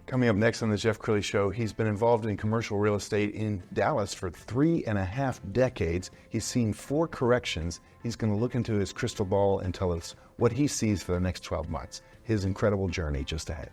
Coming up next on the Jeff Crilley Show, he's been involved in commercial real estate in Dallas for 3.5 decades. He's seen 4 corrections. He's going to look into his crystal ball and tell us what he sees for the next 12 months. His incredible journey just ahead.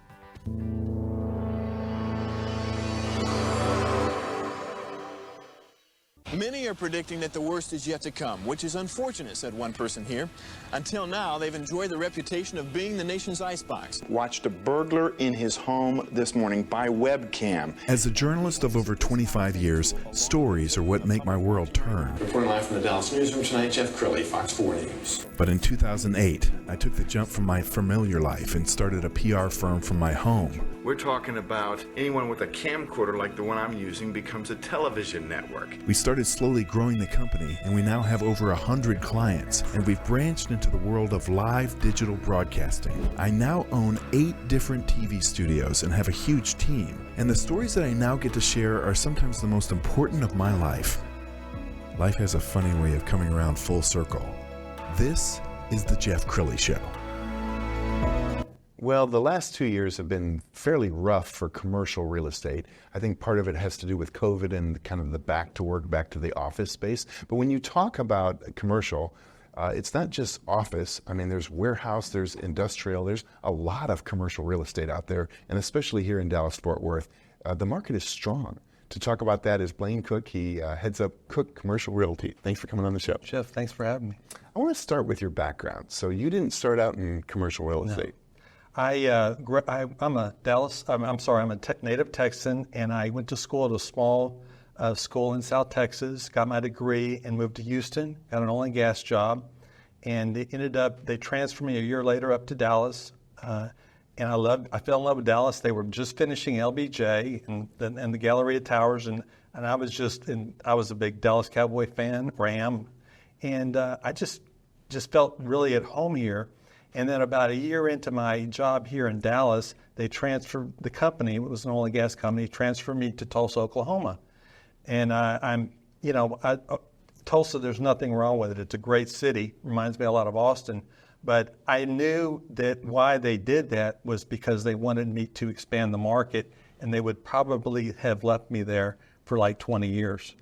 Many are predicting that the worst is yet to come, which is unfortunate, said one person here. Until now, they've enjoyed the reputation of being the nation's icebox. Watched a burglar in his home this morning by webcam. As a journalist of over 25 years, stories are what make my world turn. Reporting live from the Dallas newsroom tonight, Jeff Crilley, Fox 4 News. But in 2008, I took the jump from my familiar life and started a PR firm from my home. We're talking about anyone with a camcorder like the one I'm using becomes a television network. We started slowly growing the company, and we now have over 100 clients, and we've branched into the world of live digital broadcasting. I now own 8 different TV studios and have a huge team, and the stories that I now get to share are sometimes the most important of my life. Life has a funny way of coming around full circle. This is the Jeff Crilley Show. Well, the last 2 years have been fairly rough for commercial real estate. I think part of it has to do with COVID and kind of the back to work, back to the office space. But when you talk about commercial, it's not just office. I mean, there's warehouse, there's industrial, there's a lot of commercial real estate out there, and especially here in Dallas-Fort Worth. The market is strong. To talk about that is Blaine Cook. He heads up Cook Commercial Realty. Thanks for coming on the show. Jeff, thanks for having me. I want to start with your background. So you didn't start out in commercial real estate. I'm a native Texan, and I went to school at a small school in South Texas, got my degree, and moved to Houston, got an oil and gas job, and they transferred me a year later up to Dallas, and I fell in love with Dallas. They were just finishing LBJ and the Galleria Towers, and I was a big Dallas Cowboy fan, Ram, and I just felt really at home here. And then about a year into my job here in Dallas, they transferred the company. It was an oil and gas company. Transferred me to Tulsa, Oklahoma. And Tulsa, there's nothing wrong with it. It's a great city. Reminds me a lot of Austin. But I knew that why they did that was because they wanted me to expand the market, and they would probably have left me there for like 20 years.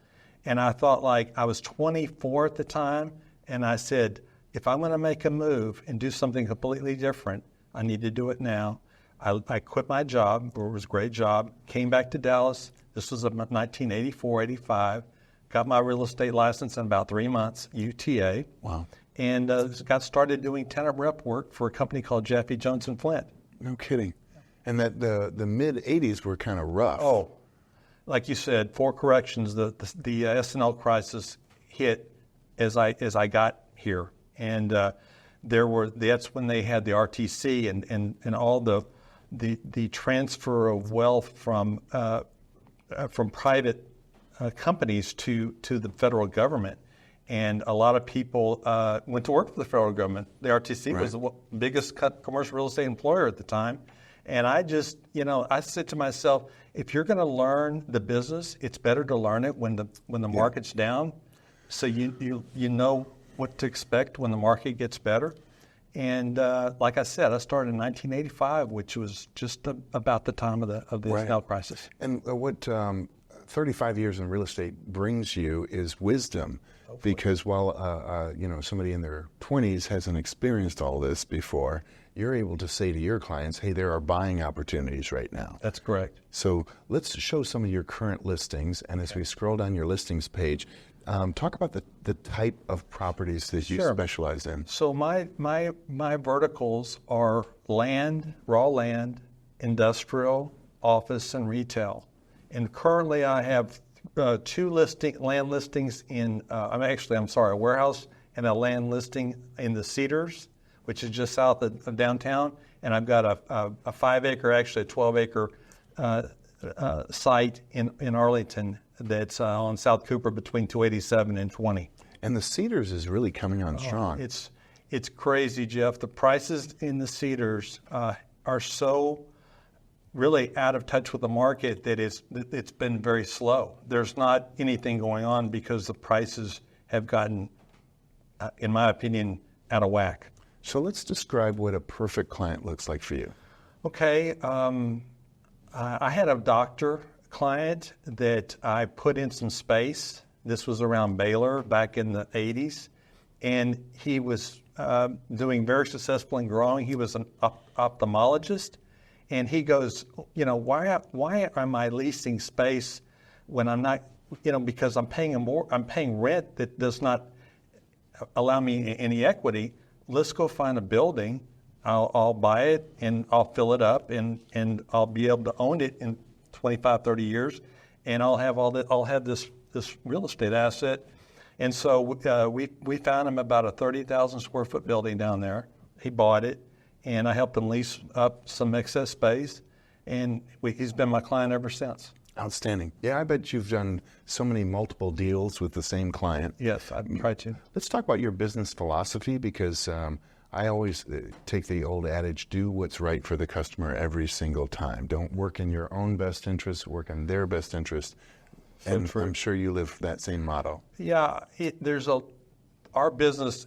And I thought, like, I was 24 at the time, and I said, if I'm going to make a move and do something completely different, I need to do it now. I quit my job, it was a great job, came back to Dallas. This was about 1984, 85. Got my real estate license in about 3 months, UTA. Wow. And got started doing tenant rep work for a company called Jaffe Jones & Flint. No kidding. And that the mid-'80s were kind of rough. Oh, like you said, 4 corrections. The S&L crisis hit as I got here. And that's when they had the RTC and all the transfer of wealth from private companies to the federal government. And a lot of people went to work for the federal government. The RTC was the biggest commercial real estate employer at the time. And I just, I said to myself, if you're going to learn the business, it's better to learn it when the market's down, so you know what to expect when the market gets better. And like I said, I started in 1985, which was just about the time of the S&L crisis. And what 35 years in real estate brings you is wisdom. Hopefully. Because while somebody in their 20s hasn't experienced all this before, you're able to say to your clients, hey, there are buying opportunities right now. That's correct. So let's show some of your current listings. And as we scroll down your listings page, talk about the type of properties that you specialize in. So my verticals are land, raw land, industrial, office, and retail. And currently I have 2 land listings in, a warehouse and a land listing in the Cedars, which is just south of downtown. And I've got a 5-acre, actually a 12-acre site in Arlington that's on South Cooper between 287 and 20. And the Cedars is really coming on strong. It's crazy, Jeff. The prices in the Cedars are so really out of touch with the market that it's been very slow. There's not anything going on because the prices have gotten, in my opinion, out of whack. So let's describe what a perfect client looks like for you. Okay. I had a doctor client that I put in some space. This was around Baylor back in the 80s. And he was doing very successful in growing. He was an ophthalmologist. And he goes, why am I leasing space when I'm not, because I'm paying rent that does not allow me any equity. Let's go find a building. I'll buy it and I'll fill it up and I'll be able to own it in 25, 30 years. And I'll have this real estate asset. And so we found him about a 30,000 square foot building down there. He bought it, and I helped him lease up some excess space, and he's been my client ever since. Outstanding. Yeah, I bet you've done so many multiple deals with the same client. Yes, I've tried to. Let's talk about your business philosophy, because I always take the old adage, do what's right for the customer every single time. Don't work in your own best interest, work in their best interest. And I'm sure you live that same motto. Yeah, our business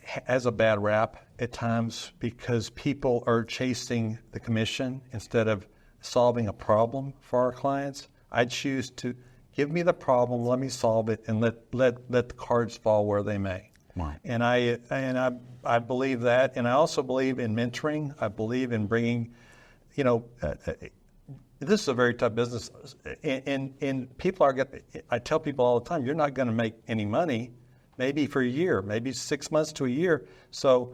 has a bad rap at times because people are chasing the commission instead of solving a problem for our clients. I choose to give me the problem, let me solve it, and let the cards fall where they may. Wow. And I believe that, and I also believe in mentoring. I believe in bringing, this is a very tough business, and people I tell people all the time, you're not going to make any money, maybe for a year, maybe 6 months to a year. So,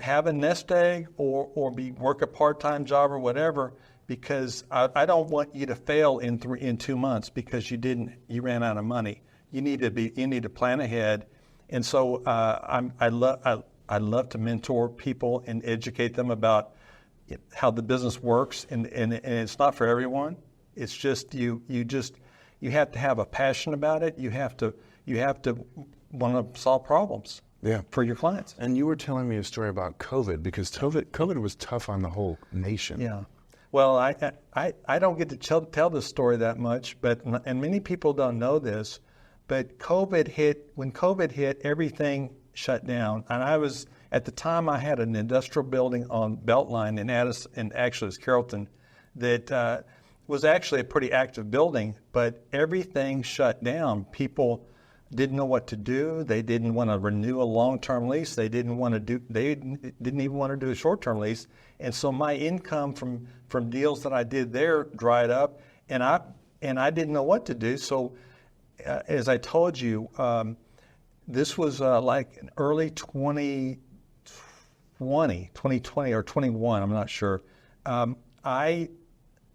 have a nest egg or work a part-time job or whatever, because I don't want you to fail in 2 months because you ran out of money. You need to plan ahead, and so I love to mentor people and educate them about how the business works, and it's not for everyone. It's just you have to have a passion about it. You have to want to solve problems for your clients. And you were telling me a story about COVID, because COVID was tough on the whole nation. Yeah. Well, I don't get to tell this story that much, and many people don't know this, but when COVID hit, everything shut down. And at the time, I had an industrial building on Beltline in Addison, and actually it's Carrollton, that was actually a pretty active building, but everything shut down. People didn't know what to do. They didn't want to renew a long-term lease. They didn't even want to do a short-term lease. And so my income from deals that I did there dried up, and I didn't know what to do. So as I told you, this was like in early 2020 or 21, I'm not sure. I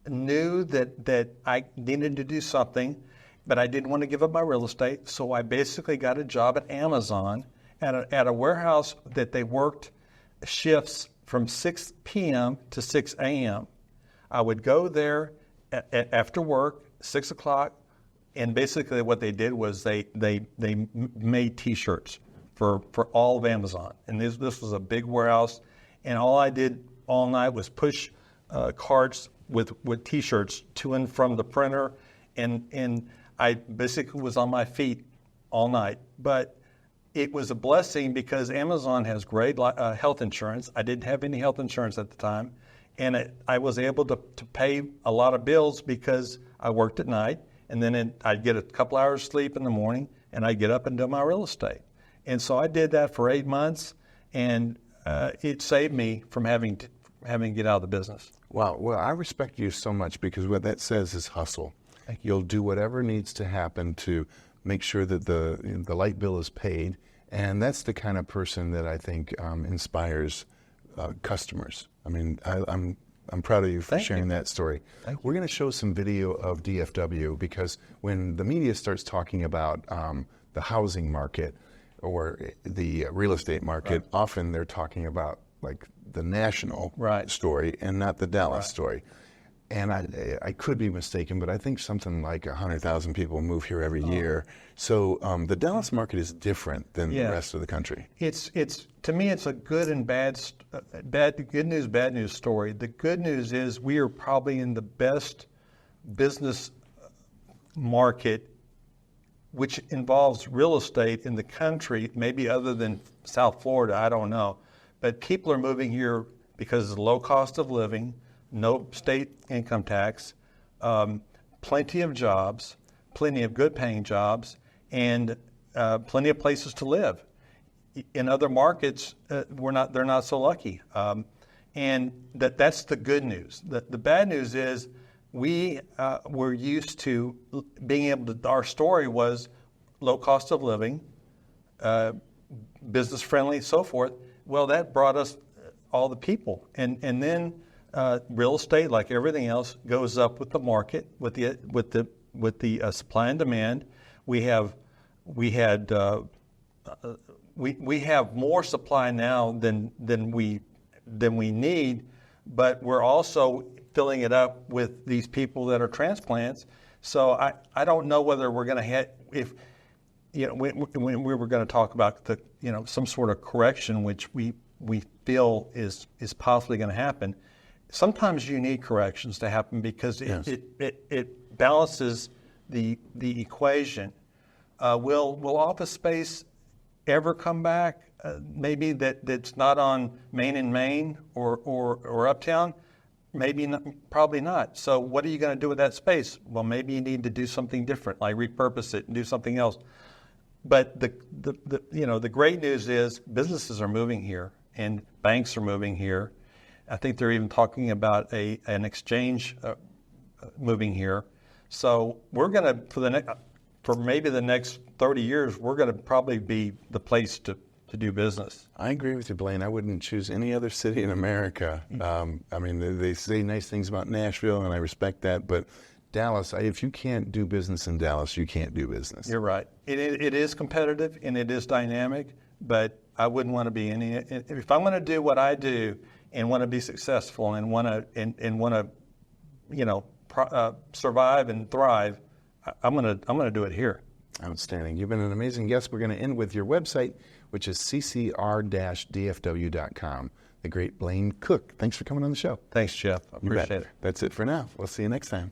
knew that I needed to do something, but I didn't want to give up my real estate. So I basically got a job at Amazon at a warehouse that they worked shifts from 6 p.m. to 6 a.m. I would go there after work, 6 o'clock, and basically what they did was they made T-shirts for all of Amazon. And this was a big warehouse, and all I did all night was push cards with T-shirts to and from the printer, and I basically was on my feet all night. But it was a blessing because Amazon has great health insurance. I didn't have any health insurance at the time, and I was able to pay a lot of bills because I worked at night, and then I'd get a couple hours sleep in the morning, and I'd get up and do my real estate. And so I did that for 8 months, and it saved me from having to get out of the business. Wow. Well, I respect you so much, because what that says is hustle. Thank you. You'll do whatever needs to happen to make sure that the light bill is paid, and that's the kind of person that I think inspires customers. I mean, I'm proud of you for sharing that story. We're going to show some video of DFW, because when the media starts talking about the housing market or the real estate market, often they're talking about like the national story and not the Dallas story. And I could be mistaken, but I think something like 100,000 people move here every year. So the Dallas market is different than the rest of the country. It's to me, it's a good and good news, bad news story. The good news is we are probably in the best business market, which involves real estate in the country, maybe other than South Florida, I don't know. But people are moving here because of the low cost of living, no state income tax, plenty of jobs, plenty of good-paying jobs, and plenty of places to live. In other markets, they're not so lucky, and that's the good news. The bad news is we were used to being able to. Our story was low cost of living, business friendly, so forth. Well, that brought us all the people, and then real estate, like everything else, goes up with the market, with the supply and demand. We have more supply now than we need, but we're also filling it up with these people that are transplants. So I don't know whether we're going to have, if when we were going to talk about some sort of correction, which we feel is possibly going to happen. Sometimes you need corrections to happen because it balances the equation. Will office space ever come back? Maybe that's not on Main and Main or Uptown. Maybe not, probably not. So what are you going to do with that space? Well, maybe you need to do something different, like repurpose it and do something else. But the great news is businesses are moving here and banks are moving here. I think they're even talking about an exchange moving here. So we're going to, for maybe the next 30 years, we're going to probably be the place to do business. I agree with you, Blaine. I wouldn't choose any other city in America. I mean, they say nice things about Nashville, and I respect that, but Dallas, if you can't do business in Dallas, you can't do business. You're right. It is competitive and it is dynamic, but I wouldn't want to be if I'm going to do what I do and want to be successful and want to survive and thrive, I'm going to do it here. Outstanding. You've been an amazing guest. We're going to end with your website, which is ccr-dfw.com. The great Blaine Cook. Thanks for coming on the show. Thanks, Jeff. I appreciate it. That's it for now. We'll see you next time.